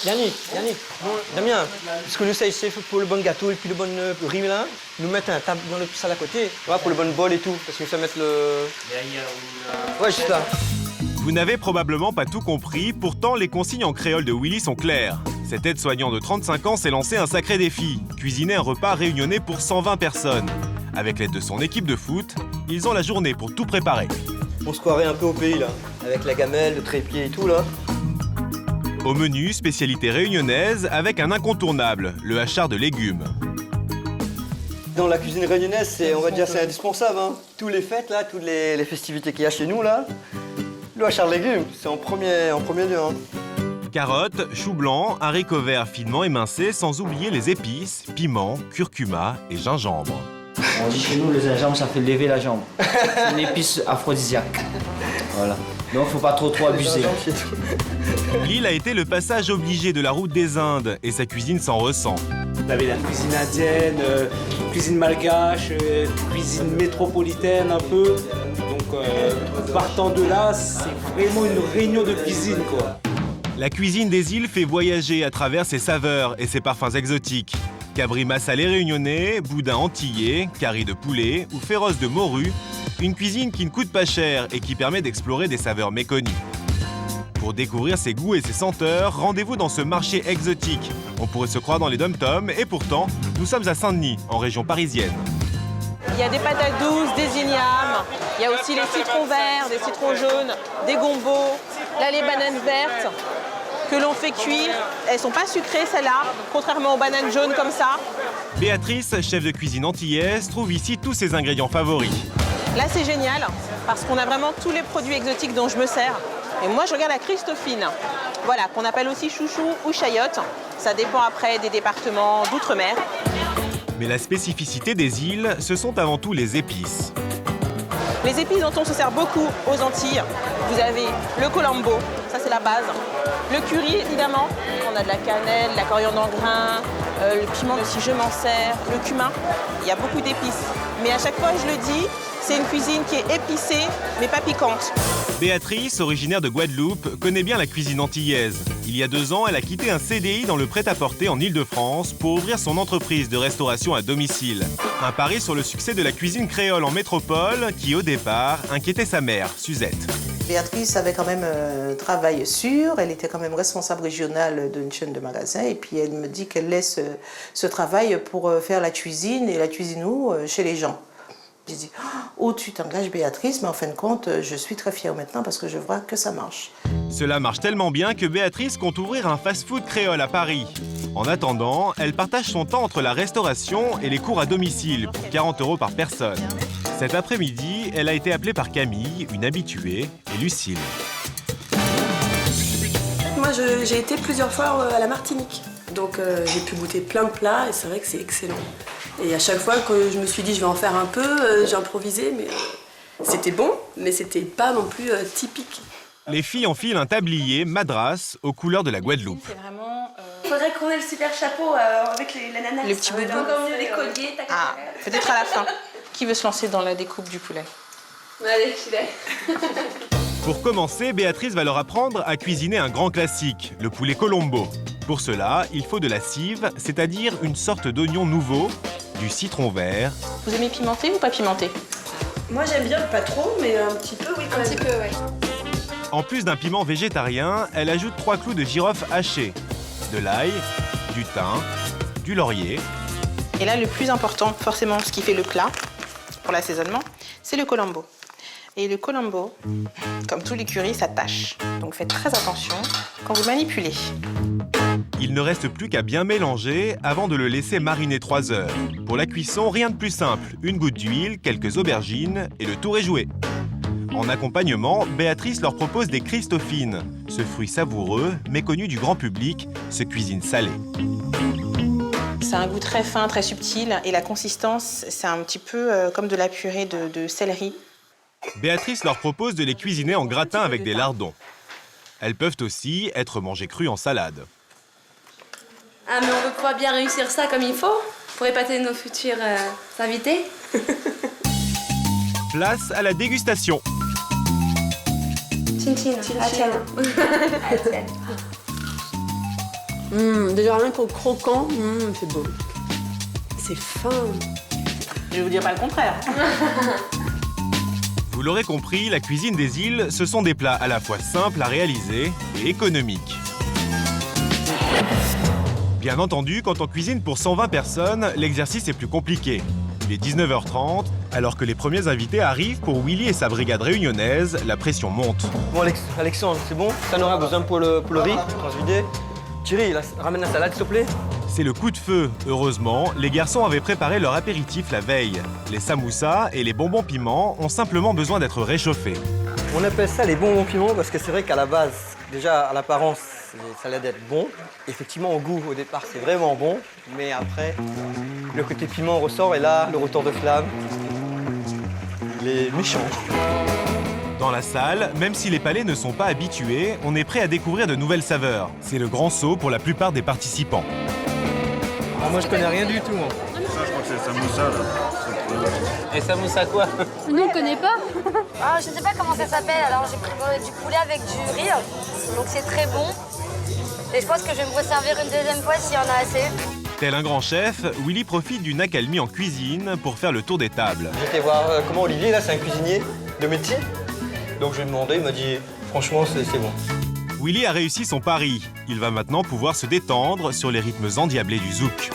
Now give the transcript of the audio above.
Yannick, bon, Damien, parce que nous savons c'est pour le bon gâteau et puis le bon riz là, nous mettons un table dans le salle à côté, ouais, pour le bon bol et tout, parce que ça mettre le... Ouais, juste là. Vous n'avez probablement pas tout compris, pourtant les consignes en créole de Willy sont claires. Cet aide-soignant de 35 ans s'est lancé un sacré défi, cuisiner un repas réunionnais pour 120 personnes. Avec l'aide de son équipe de foot, ils ont la journée pour tout préparer. On se croirait un peu au pays là, avec la gamelle, le trépied et tout là. Au menu, spécialité réunionnaise avec un incontournable, le hachard de légumes. Dans la cuisine réunionnaise, c'est, on va dire, c'est indispensable. Hein. Tous les fêtes là, toutes les festivités qu'il y a chez nous là, le hachard de légumes, c'est en premier lieu. Hein. Carottes, choux blancs, haricots verts finement émincés, sans oublier les épices, piments, curcuma et gingembre. On dit chez nous, le gingembre, ça fait lever la jambe. C'est une épice aphrodisiaque. Voilà. Donc, faut pas trop abuser. L'île a été le passage obligé de la route des Indes et sa cuisine s'en ressent. Vous avez la cuisine indienne, cuisine malgache, cuisine métropolitaine un peu. Donc, partant de là, c'est vraiment une réunion de cuisine, quoi. La cuisine des îles fait voyager à travers ses saveurs et ses parfums exotiques. Cabri massalé réunionnais, boudin antillais, curry de poulet ou féroce de morue. Une cuisine qui ne coûte pas cher et qui permet d'explorer des saveurs méconnues. Pour découvrir ses goûts et ses senteurs, rendez-vous dans ce marché exotique. On pourrait se croire dans les dom-toms et pourtant, nous sommes à Saint-Denis, en région parisienne. Il y a des patates douces, des ignames, il y a aussi les citrons verts, des citrons jaunes, des gombos, là les bananes vertes que l'on fait cuire. Elles sont pas sucrées celles-là, contrairement aux bananes jaunes comme ça. Béatrice, chef de cuisine antillaise, trouve ici tous ses ingrédients favoris. Là c'est génial parce qu'on a vraiment tous les produits exotiques dont je me sers. Et moi je regarde la Christophine, voilà, qu'on appelle aussi chouchou ou chayotte. Ça dépend après des départements d'outre-mer. Mais la spécificité des îles, ce sont avant tout les épices. Les épices dont on se sert beaucoup aux Antilles, vous avez le colombo, ça c'est la base. Le curry évidemment, on a de la cannelle, de la coriandre en grains, le piment aussi je m'en sers, le cumin, il y a beaucoup d'épices. Mais à chaque fois je le dis, c'est une cuisine qui est épicée mais pas piquante. Béatrice, originaire de Guadeloupe, connaît bien la cuisine antillaise. Il y a 2 ans, elle a quitté un CDI dans le prêt-à-porter en Île-de-France pour ouvrir son entreprise de restauration à domicile. Un pari sur le succès de la cuisine créole en métropole qui, au départ, inquiétait sa mère, Suzette. Béatrice avait quand même un travail sûr, elle était quand même responsable régionale d'une chaîne de magasins et puis elle me dit qu'elle laisse ce travail pour faire la cuisine et la cuisine où chez les gens. J'ai dit, oh tu t'engages Béatrice, mais en fin de compte, je suis très fière maintenant parce que je vois que ça marche. Cela marche tellement bien que Béatrice compte ouvrir un fast-food créole à Paris. En attendant, elle partage son temps entre la restauration et les cours à domicile pour 40 € par personne. Cet après-midi, elle a été appelée par Camille, une habituée, et Lucille. Moi, j'ai été plusieurs fois à la Martinique. Donc j'ai pu goûter plein de plats et c'est vrai que c'est excellent. Et à chaque fois que je me suis dit je vais en faire un peu, j'ai improvisé, mais c'était bon, mais c'était pas non plus typique. Les filles enfilent un tablier madras aux couleurs de la Guadeloupe. C'est vraiment... Faudrait qu'on ait le super chapeau avec l'ananas. Le petit boubou. Encore mieux les colliers. Ah, peut-être à la fin. Qui veut se lancer dans la découpe du poulet? Allez, filet. Pour commencer, Béatrice va leur apprendre à cuisiner un grand classique, le poulet colombo. Pour cela, il faut de la cive, c'est-à-dire une sorte d'oignon nouveau, du citron vert. Vous aimez pimenté ou pas pimenté? Moi j'aime bien, pas trop, mais un petit peu, oui quand même. Un petit peu, ouais. En plus d'un piment végétarien, elle ajoute 3 clous de girofle hachés, de l'ail, du thym, du laurier. Et là, le plus important, forcément, ce qui fait le plat, pour l'assaisonnement, c'est le colombo. Et le colombo, comme tous les currys, ça tâche. Donc faites très attention quand vous manipulez. Il ne reste plus qu'à bien mélanger avant de le laisser mariner 3 heures. Pour la cuisson, rien de plus simple. Une goutte d'huile, quelques aubergines et le tour est joué. En accompagnement, Béatrice leur propose des Christophines. Ce fruit savoureux, méconnu du grand public, se cuisine salé. C'est un goût très fin, très subtil. Et la consistance, c'est un petit peu comme de la purée de céleri. Béatrice leur propose de les cuisiner en gratin avec des lardons. Elles peuvent aussi être mangées crues en salade. Ah mais on veut pouvoir bien réussir ça comme il faut pour épater nos futurs invités. Place à la dégustation. Chin chin, à tienne. Déjà rien qu'au croquant, c'est beau. C'est fin. Je vous dis pas le contraire. Vous l'aurez compris, la cuisine des îles, ce sont des plats à la fois simples à réaliser et économiques. Bien entendu, quand on cuisine pour 120 personnes, l'exercice est plus compliqué. Il est 19h30, alors que les premiers invités arrivent pour Willy et sa brigade réunionnaise, la pression monte. Bon, Alexandre, c'est bon? Ça n'aura besoin pour le riz, transvidé. Thierry, ramène la salade, s'il te plaît. C'est le coup de feu. Heureusement, les garçons avaient préparé leur apéritif la veille. Les samoussas et les bonbons piments ont simplement besoin d'être réchauffés. On appelle ça les bonbons piments parce que c'est vrai qu'à la base, déjà à l'apparence, ça a l'air d'être bon. Effectivement, au goût, au départ, c'est vraiment bon. Mais après, le côté piment ressort et là, le retour de flamme, il est méchant. Dans la salle, même si les palais ne sont pas habitués, on est prêt à découvrir de nouvelles saveurs. C'est le grand saut pour la plupart des participants. Ah, moi, je connais rien du tout, moi. Ça, je crois que c'est le samoussa, là. Et samoussa quoi? Nous, on connaît pas. Ah, je sais pas comment ça s'appelle, alors j'ai pris du poulet avec du riz, donc c'est très bon. Et je pense que je vais me resservir une deuxième fois s'il y en a assez. Tel un grand chef, Willy profite d'une accalmie en cuisine pour faire le tour des tables. J'étais voir comment Olivier, là, c'est un cuisinier de métier. Donc je lui ai demandé, il m'a dit, franchement, c'est bon. Willy a réussi son pari. Il va maintenant pouvoir se détendre sur les rythmes endiablés du zouk.